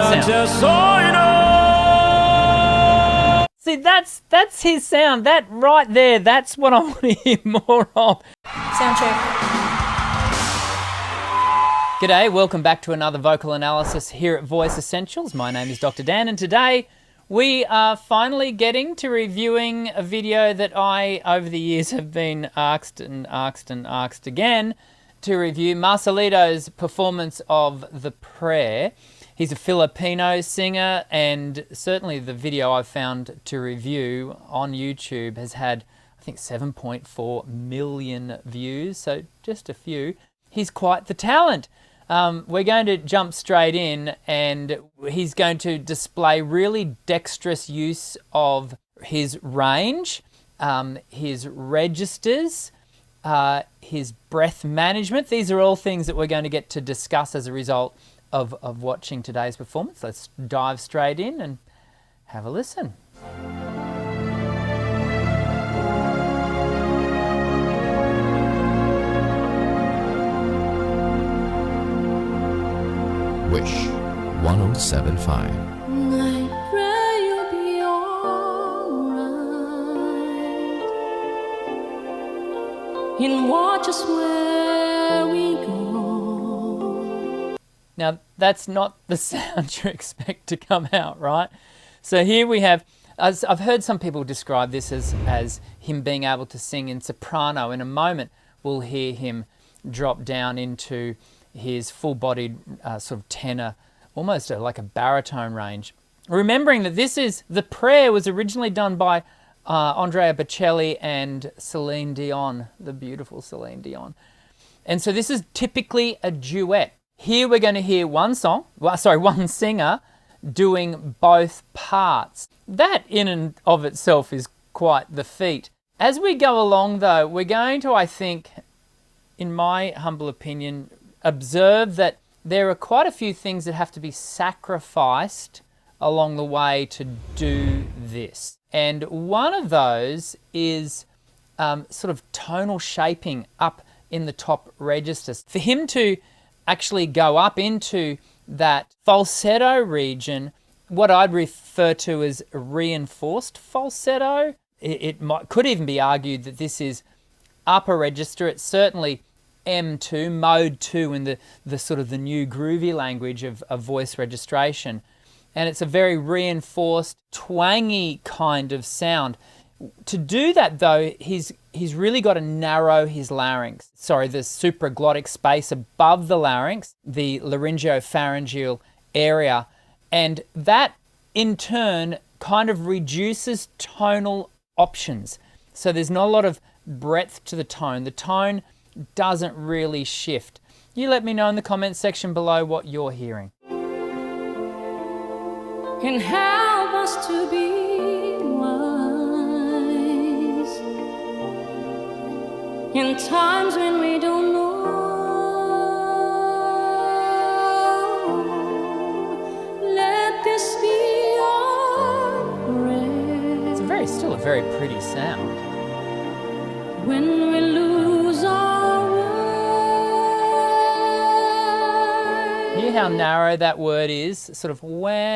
sound. See, that's his sound. That right there, that's what I want to hear more of. Sound check. G'day, welcome back to another vocal analysis here at Voice Essentials. My name is Dr. Dan, and today we are finally getting to reviewing a video that I, over the years, have been asked again to review. Marcelito's performance of The Prayer. He's a Filipino singer, and certainly the video I've found to review on YouTube has had, I think, 7.4 million views, so just a few. He's quite the talent. We're going to jump straight in, and he's going to display really dexterous use of his range, his registers, his breath management. These are all things that we're going to get to discuss as a result of watching today's performance. Let's dive straight in and have a listen. Wish 1075. I pray you'll be alright and watch us where we go. Now, that's not the sound you expect to come out, right? So here we have, as I've heard some people describe this as him being able to sing in soprano. In a moment, we'll hear him drop down into his full-bodied sort of tenor, almost like a baritone range. Remembering that The Prayer was originally done by Andrea Bocelli and Celine Dion, the beautiful Celine Dion. And so this is typically a duet. Here we're going to hear one singer doing both parts. That in and of itself is quite the feat. As we go along though, we're going to, I think, in my humble opinion, observe that there are quite a few things that have to be sacrificed along the way to do this. And one of those is sort of tonal shaping up in the top registers. For him to actually go up into that falsetto region, what I'd refer to as reinforced falsetto, could even be argued that this is upper register. It's certainly M2, mode 2 in the sort of the new groovy language of voice registration. And it's a very reinforced, twangy kind of sound. To do that though, he's really got to narrow his larynx. Sorry, the supraglottic space above the larynx, the laryngopharyngeal area. And that in turn kind of reduces tonal options. So there's not a lot of breadth to the tone. The tone doesn't really shift. You let me know in the comments section below what you're hearing. And help us to be wise in times when we don't know. Let this be our prayer. It's still a very pretty sound. When we lose our way. Hear how narrow that word is? Sort of way.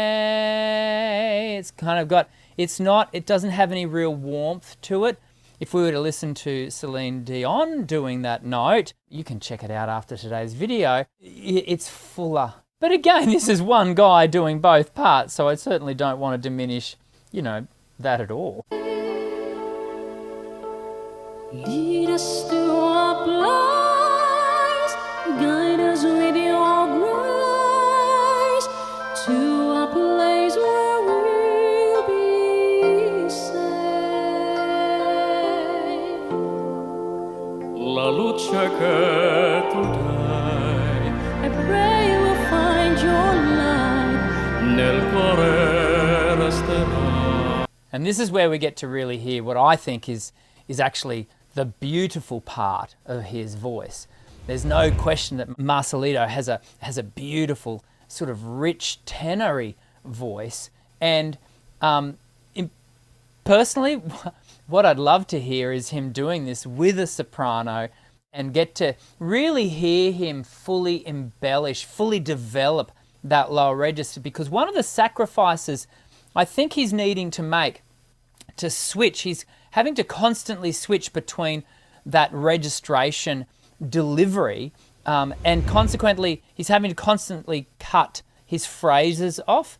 It's kind of got, it doesn't have any real warmth to it. If we were to listen to Celine Dion doing that note, you can check it out after today's video, it's fuller. But again, this is one guy doing both parts, so I certainly don't want to diminish, that at all. Lead us to a place, guide us with your grace, to a place where we'll be safe. La luce che tu dai, I pray we'll find your light. nel cuore resterà. And this is where we get to really hear what I think is actually the beautiful part of his voice. There's no question that Marcelito has a beautiful sort of rich tenory voice, and personally, what I'd love to hear is him doing this with a soprano and get to really hear him fully embellish, fully develop that lower register, because one of the sacrifices I think he's needing to make to switch, he's having to constantly switch between that registration delivery and consequently he's having to constantly cut his phrases off.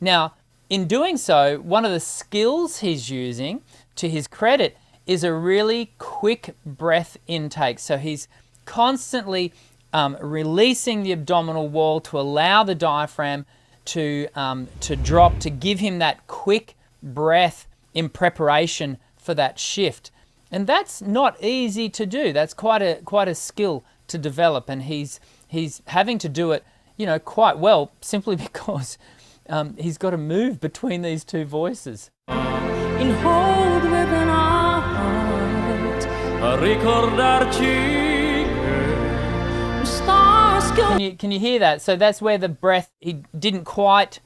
Now, in doing so, one of the skills he's using, to his credit, is a really quick breath intake. So he's constantly releasing the abdominal wall to allow the diaphragm to drop, to give him that quick breath in preparation for that shift. And that's not easy to do. That's quite a skill to develop, and he's having to do it, quite well, simply because he's got to move between these two voices. In hold within our heart, A ricordarci stars go. Can you hear that? So that's where the breath, he didn't quite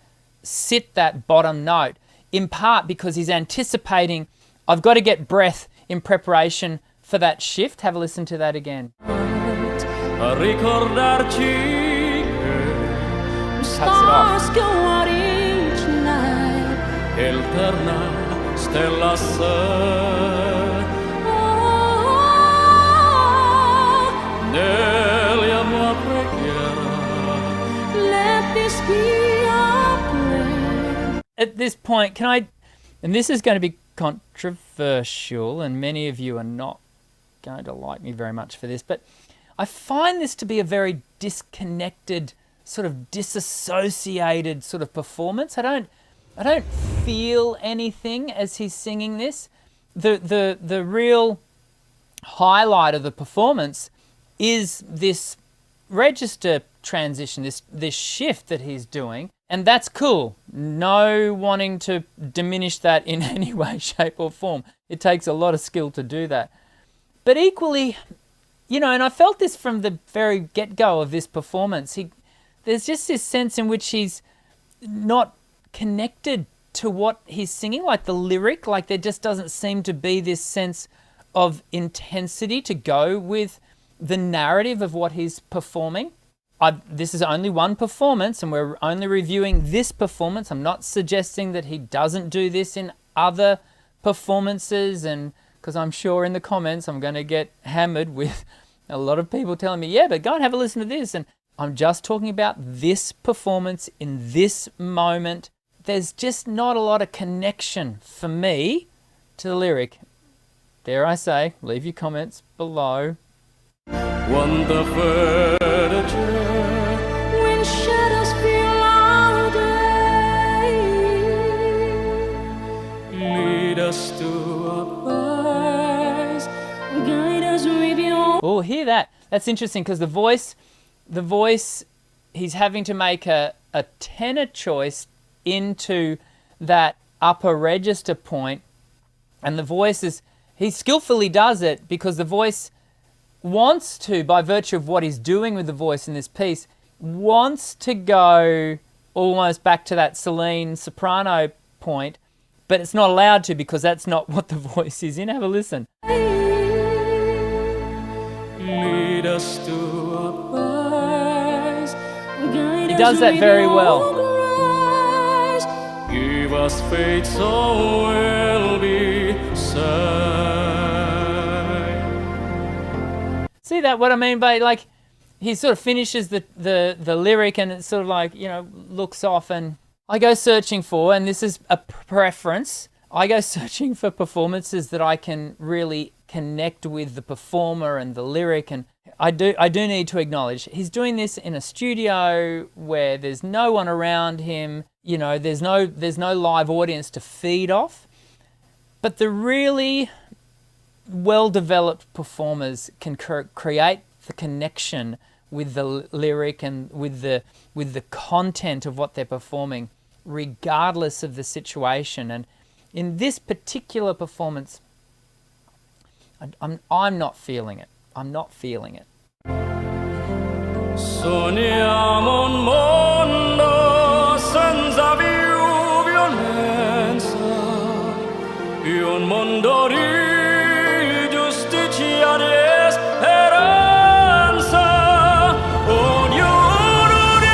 sit that bottom note, in part because he's anticipating, I've got to get breath in preparation for that shift. Have a listen to that again. a ricordarci Stars go out each night. che eterna stella sei negli amor preghiera. Let this be our prayer. At this point, and this is going to be controversial, and many of you are not going to like me very much for this, but I find this to be a very disconnected, sort of disassociated sort of performance. I don't feel anything as he's singing this. The real highlight of the performance is this register transition, this shift that he's doing, and that's cool. No wanting to diminish that in any way, shape or form. It takes a lot of skill to do that. But equally, and I felt this from the very get-go of this performance, there's just this sense in which he's not connected to what he's singing, like the lyric, like there just doesn't seem to be this sense of intensity to go with the narrative of what he's performing. This is only one performance and we're only reviewing this performance. I'm not suggesting that he doesn't do this in other performances, and because I'm sure in the comments I'm going to get hammered with a lot of people telling me, yeah, but go and have a listen to this. And I'm just talking about this performance in this moment. There's just not a lot of connection for me to the lyric. Dare I say, leave your comments below. Quanta fede c'è When shadows fill our day, lead us to a place. guide us with your. Oh, hear that? That's interesting because the voice, he's having to make a tenor choice into that upper register point, and the voice he skillfully does it because the voice wants to, by virtue of what he's doing with the voice in this piece, wants to go almost back to that Celine soprano point, but it's not allowed to because that's not what the voice is in. Have a listen. Lead us to a place. Guide He does that very well. Give us faith so we'll be saved. See that? What I mean by, like, he sort of finishes the lyric and it's sort of like, looks off, and I go searching for, and this is a preference, I go searching for performances that I can really connect with the performer and the lyric, and I do need to acknowledge he's doing this in a studio where there's no one around him, there's no live audience to feed off. But the really well-developed performers can create the connection with the lyric and with the content of what they're performing, regardless of the situation. And in this particular performance, I'm not feeling it. I'm not feeling it. Sogniamo un mondo senza più violenza, un mondo di giustizia, di speranza, ognuno di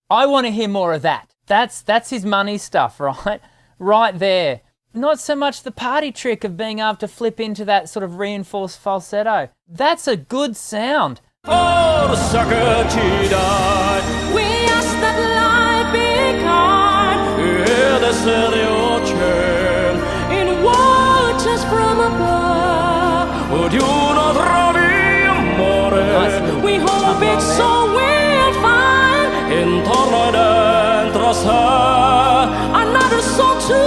I want to hear more of that. That's his money stuff, right? Right there. Not so much the party trick of being able to flip into that sort of reinforced falsetto. That's a good sound. For the sucker to die. We ask that life be kind. Yeah, they say the ocean. In waters from above. Would you not ravi amore? Nice. We hope it's so we'll find Intorno dentro sé. another soul to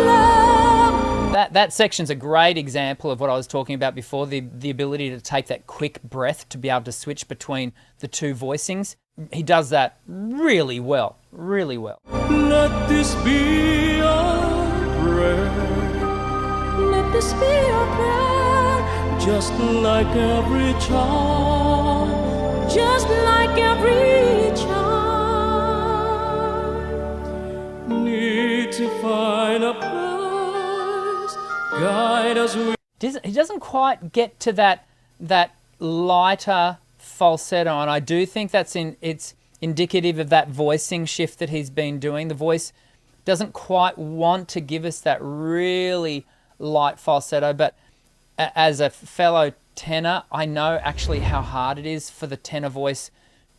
love. That section's a great example of what I was talking about before, the ability to take that quick breath to be able to switch between the two voicings. He does that really well, really well. Let this be our prayer. Let this be your prayer. Just like every child. Just like every child. Need to find a place. Guide us with. He doesn't quite get to that lighter falsetto, and I do think it's indicative of that voicing shift that he's been doing. The voice doesn't quite want to give us that really light falsetto, but as a fellow tenor, I know actually how hard it is for the tenor voice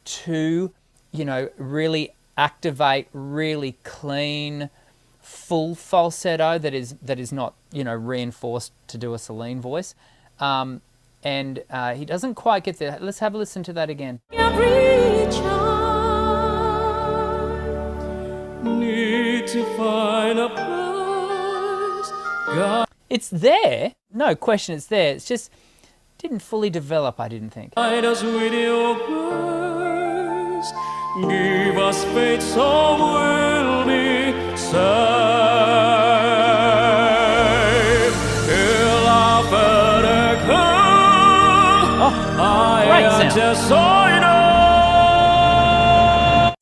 to, really activate really clean, full falsetto that is not, reinforced to do a Celine voice. And he doesn't quite get there. Let's have a listen to that again. Every child. Need to find a place. Guide It's there, no question it's there. It's just didn't fully develop, I didn't think. us with your grace. Give us faith so we'll be saved. Il a fait Great sound.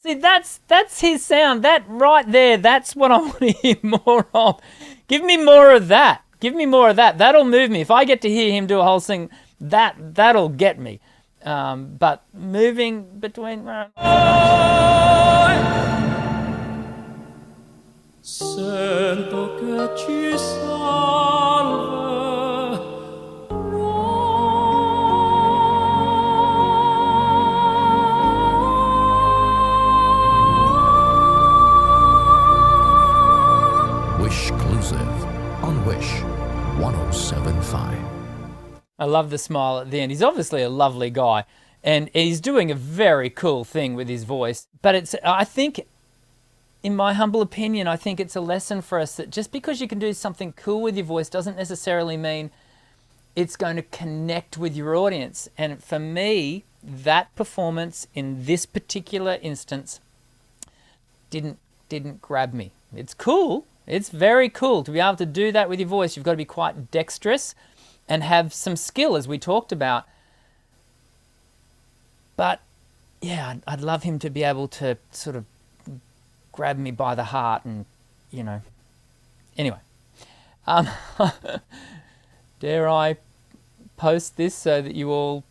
See, that's his sound. That right there, that's what I want to hear more of. Give me more of that. Give me more of that. That'll move me. If I get to hear him do a whole thing, that'll get me. But moving between... Sento che ci salva. Wishclusive on Wish 107.5. I love the smile at the end. He's obviously a lovely guy, and he's doing a very cool thing with his voice. But I think, in my humble opinion, I think it's a lesson for us that just because you can do something cool with your voice doesn't necessarily mean it's going to connect with your audience. And for me, that performance in this particular instance didn't grab me. It's cool. It's very cool to be able to do that with your voice. You've got to be quite dexterous and have some skill, as we talked about. But yeah, I'd love him to be able to sort of grab me by the heart and, Anyway, dare I post this so that you all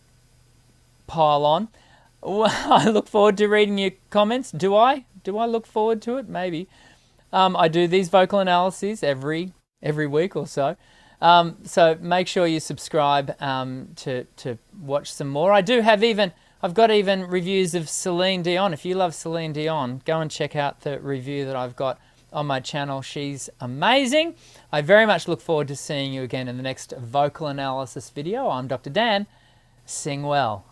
pile on? Well, I look forward to reading your comments. Do I? Do I look forward to it? Maybe. I do these vocal analyses every week or so. So make sure you subscribe to watch some more. I've got even reviews of Celine Dion. If you love Celine Dion, go and check out the review that I've got on my channel. She's amazing. I very much look forward to seeing you again in the next vocal analysis video. I'm Dr. Dan. Sing well.